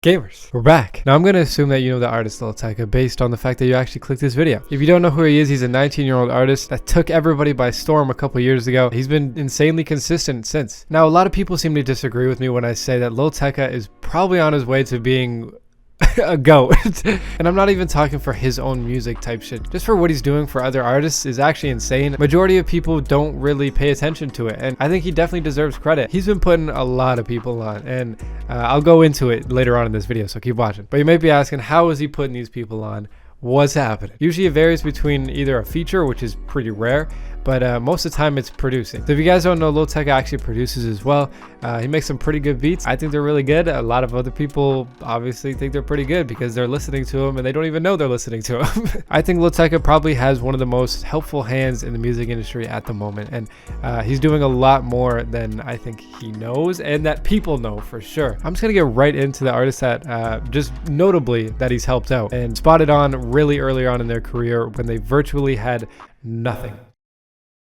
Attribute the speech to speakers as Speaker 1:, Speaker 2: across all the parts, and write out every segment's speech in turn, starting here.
Speaker 1: Gamers, we're back. Now I'm going to assume that you know the artist Lil Tecca based on the fact that you actually clicked this video. If you don't know who he is, he's a 19-year-old artist that took everybody by storm a couple years ago. He's been insanely consistent since. Now a lot of people seem to disagree with me when I say that Lil Tecca is probably on his way to being a goat. And I'm not even talking for his own music type shit. Just for what he's doing for other artists is actually insane. Majority of people don't really pay attention to it, and I think he definitely deserves credit. He's been putting a lot of people on, and I'll go into it later on in this video, so keep watching. But you might be asking, how is he putting these people on? What's happening? Usually it varies between either a feature, which is pretty rare, but most of the time it's producing. So if you guys don't know, Lil Tecca actually produces as well. He makes some pretty good beats. I think they're really good. A lot of other people obviously think they're pretty good because they're listening to him and they don't even know they're listening to him. I think Lil Tecca probably has one of the most helpful hands in the music industry at the moment, and he's doing a lot more than I think he knows and that people know for sure. I'm just gonna get right into the artists that just notably that he's helped out and spotted on really early on in their career when they virtually had nothing.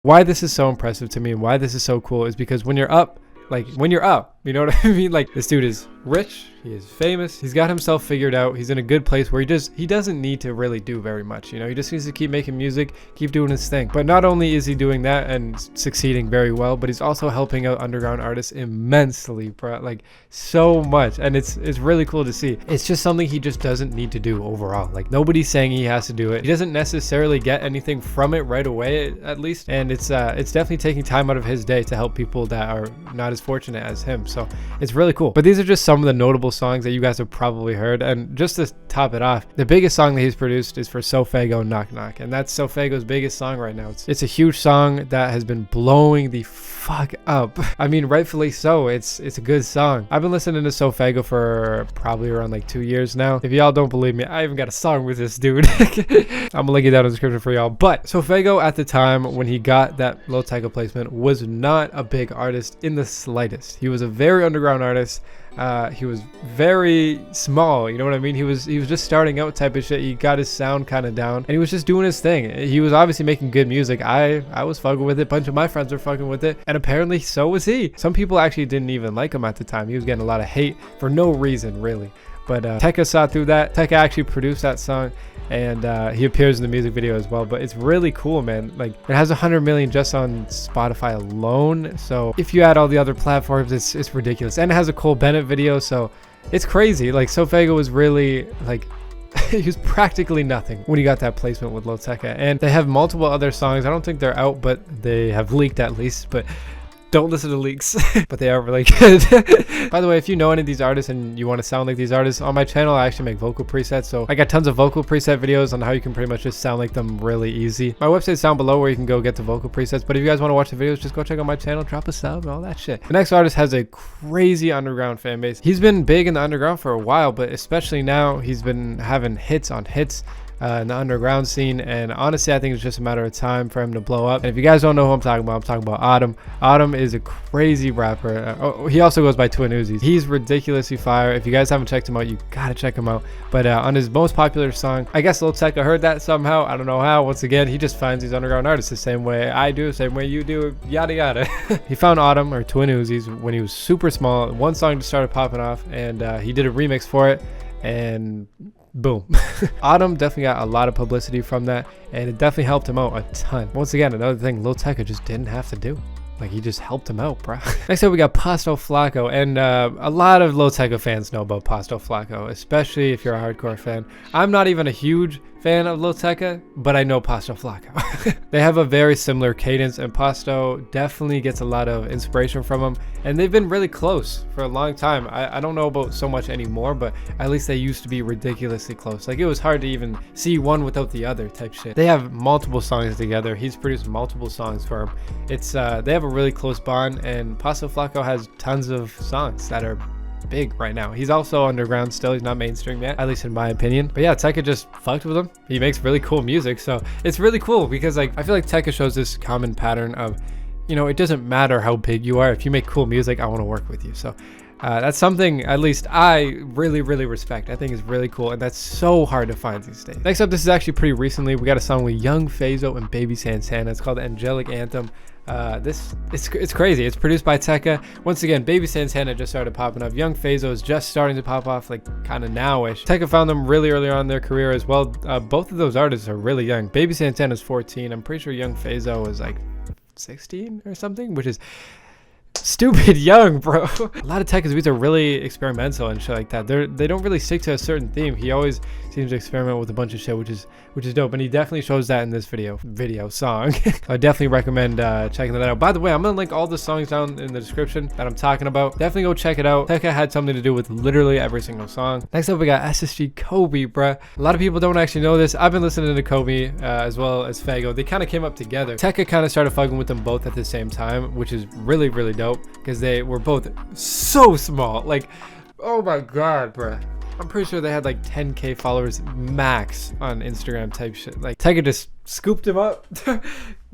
Speaker 1: Why this is so impressive to me and why this is so cool is because when you're up, you know what I mean? Like, this dude is rich, he is famous, he's got himself figured out, he's in a good place where he doesn't need to really do very much, you know? He just needs to keep making music, keep doing his thing. But not only is he doing that and succeeding very well, but he's also helping out underground artists immensely, bro. Like, so much. And it's really cool to see. It's just something he just doesn't need to do overall. Like, nobody's saying he has to do it. He doesn't necessarily get anything from it right away, at least. And it's definitely taking time out of his day to help people that are not as fortunate as him. So it's really cool. But these are just some of the notable songs that you guys have probably heard. And just to top it off, the biggest song that he's produced is for SoFaygo, Knock Knock. And that's SoFaygo's biggest song right now. It's a huge song that has been blowing the fuck up. I mean, rightfully so. It's a good song. I've been listening to SoFaygo for probably around like 2 years now. If y'all don't believe me, I even got a song with this dude. I'm gonna link it down in the description for y'all. But SoFaygo at the time when he got that Lil Tecca placement was not a big artist in the slightest. He was a very underground artist. He was very small, you know what I mean? He was just starting out type of shit. He got his sound kind of down and he was just doing his thing. He was obviously making good music. I was fucking with it. A bunch of my friends were fucking with it, and apparently so was he. Some people actually didn't even like him at the time. He was getting a lot of hate for no reason really. But Tecca saw through that. Tecca actually produced that song, and he appears in the music video as well. But it's really cool, man. Like, it has 100 million just on Spotify alone. So if you add all the other platforms, it's ridiculous. And it has a Cole Bennett video, so it's crazy. Like, SoFaygo was really like he was practically nothing when he got that placement with Lil Tecca. And they have multiple other songs. I don't think they're out, but they have leaked at least. But don't listen to leaks. But they are really good. By the way, if you know any of these artists and you want to sound like these artists, on my channel I actually make vocal presets, so I got tons of vocal preset videos on how you can pretty much just sound like them really easy. My website's down below where you can go get the vocal presets, but if you guys want to watch the videos, just go check out my channel, drop a sub and all that shit. The next artist has a crazy underground fan base. He's been big in the underground for a while, but especially now he's been having hits on hits in the underground scene, and honestly I think it's just a matter of time for him to blow up. And if you guys don't know who I'm talking about Autumn. Autumn is a crazy rapper. He also goes by Twin Uzis. He's ridiculously fire. If you guys haven't checked him out, you gotta check him out. But on his most popular song, I guess Lil Tecca heard that somehow, I don't know how. Once again, he just finds these underground artists the same way I do, same way you do, yada yada. He found Autumn, or Twin Uzis, when he was super small. One song just started popping off, and he did a remix for it, and boom. Autumn definitely got a lot of publicity from that, and it definitely helped him out a ton. Once again, another thing Lil Tecca just didn't have to do. Like, he just helped him out, bro. Next up, we got Pasto Flocco, and a lot of Lil Tecca fans know about Pasto Flocco, especially if you're a hardcore fan. I'm not even a huge fan of Lil Tecca, but I know Pasto Flocco. They have a very similar cadence, and Pasto definitely gets a lot of inspiration from him, and they've been really close for a long time. I don't know about so much anymore, but at least they used to be ridiculously close. Like, it was hard to even see one without the other type shit. They have multiple songs together. He's produced multiple songs for him. It's they have a really close bond, and Pasto Flocco has tons of songs that are big right now. He's also underground still. He's not mainstream yet, at least in my opinion. But yeah, Tecca just fucked with him. He makes really cool music, so it's really cool because, like, I feel like Tecca shows this common pattern of, you know, it doesn't matter how big you are. If you make cool music, I want to work with you. So that's something at least I really respect. I think it's really cool, and that's so hard to find these days. Next up, this is actually pretty recently. We got a song with Young Fazo and Baby Santana. It's called Angelic Anthem. It's crazy. It's produced by Tecca. Once again, Baby Santana just started popping up. Young Fazo is just starting to pop off, like kind of nowish. Tecca found them really early on in their career as well. Both of those artists are really young. Baby Santana's 14. I'm pretty sure Young Fazo was like 16 or something, which is stupid young, bro. A lot of Tecca's beats are really experimental and shit like that. They don't really stick to a certain theme. He always seems to experiment with a bunch of shit, which is dope, and he definitely shows that in this song. I definitely recommend checking that out. By the way, I'm gonna link all the songs down in the description that I'm talking about. Definitely go check it out. Tecca had something to do with literally every single song. Next up, we got ssgkobe, bruh. A lot of people don't actually know this. I've been listening to Kobe as well as Faygo. They kind of came up together. Tecca kind of started fucking with them both at the same time, which is really dope, because they were both so small. Like, oh my god, bruh. I'm pretty sure they had like 10k followers max on Instagram type shit. Like, Tecca just scooped him up,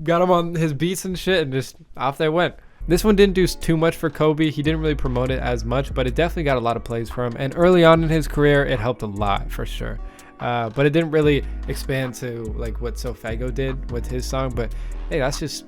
Speaker 1: got him on his beats and shit, and just off they went. This one didn't do too much for Kobe. He didn't really promote it as much, but it definitely got a lot of plays for him. And early on in his career, it helped a lot for sure. But it didn't really expand to like what SoFaygo did with his song. But hey, that's just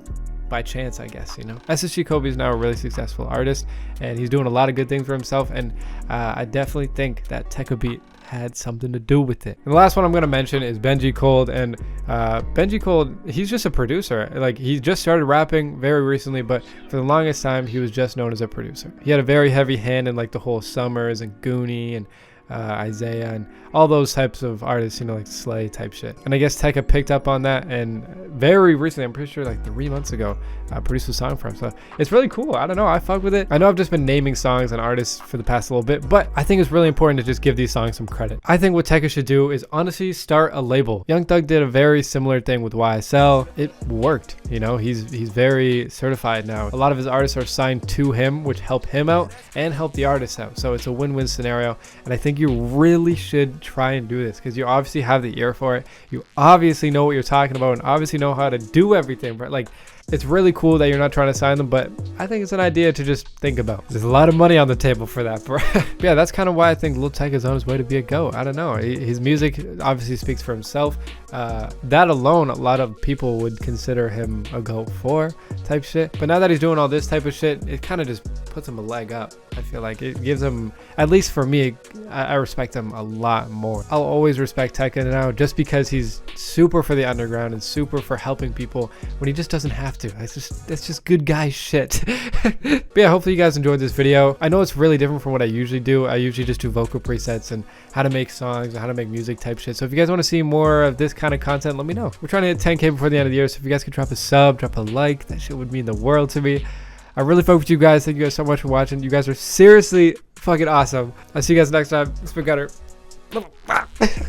Speaker 1: by chance, I guess, you know. ssgkobe is now a really successful artist, and he's doing a lot of good things for himself, and I definitely think that Tecca beat had something to do with it. And the last one I'm going to mention is Benji Cold, and Benji Cold, he's just a producer. Like, he just started rapping very recently, but for the longest time he was just known as a producer. He had a very heavy hand in like the whole Summrs and Gunnr and Isaiah and all those types of artists, you know, like Slay type shit. And I guess Tecca picked up on that, and very recently, I'm pretty sure like 3 months ago, produced a song for him. So it's really cool. I don't know, I fuck with it. I know I've just been naming songs and artists for the past little bit, but I think it's really important to just give these songs some credit. I think what Tecca should do is honestly start a label. Young Thug did a very similar thing with YSL. It worked, you know. He's very certified now. A lot of his artists are signed to him, which help him out and help the artists out. So it's a win-win scenario, and I think you really should try and do this, because you obviously have the ear for it. You obviously know what you're talking about and obviously know how to do everything, but like, it's really cool that you're not trying to sign them, but I think it's an idea to just think about. There's a lot of money on the table for that, bro. Yeah, that's kind of why I think Lil Tecca is on his way to be a GOAT. I don't know. His music obviously speaks for himself. That alone, a lot of people would consider him a GOAT for type shit. But now that he's doing all this type of shit, it kind of just puts him a leg up. I feel like it gives him, at least for me, I respect him a lot more. I'll always respect Tecca now, just because he's super for the underground and super for helping people when he just doesn't have to. That's just good guy shit. But yeah, hopefully you guys enjoyed this video. I know it's really different from what I usually do. I usually just do vocal presets and how to make songs and how to make music type shit. So if you guys want to see more of this kind of content, let me know. We're trying to hit 10k before the end of the year, so if you guys could drop a sub, drop a like, that shit would mean the world to me. I really fuck with you guys. Thank you guys so much for watching. You guys are seriously fucking awesome. I'll see you guys next time. It's been Gunnr.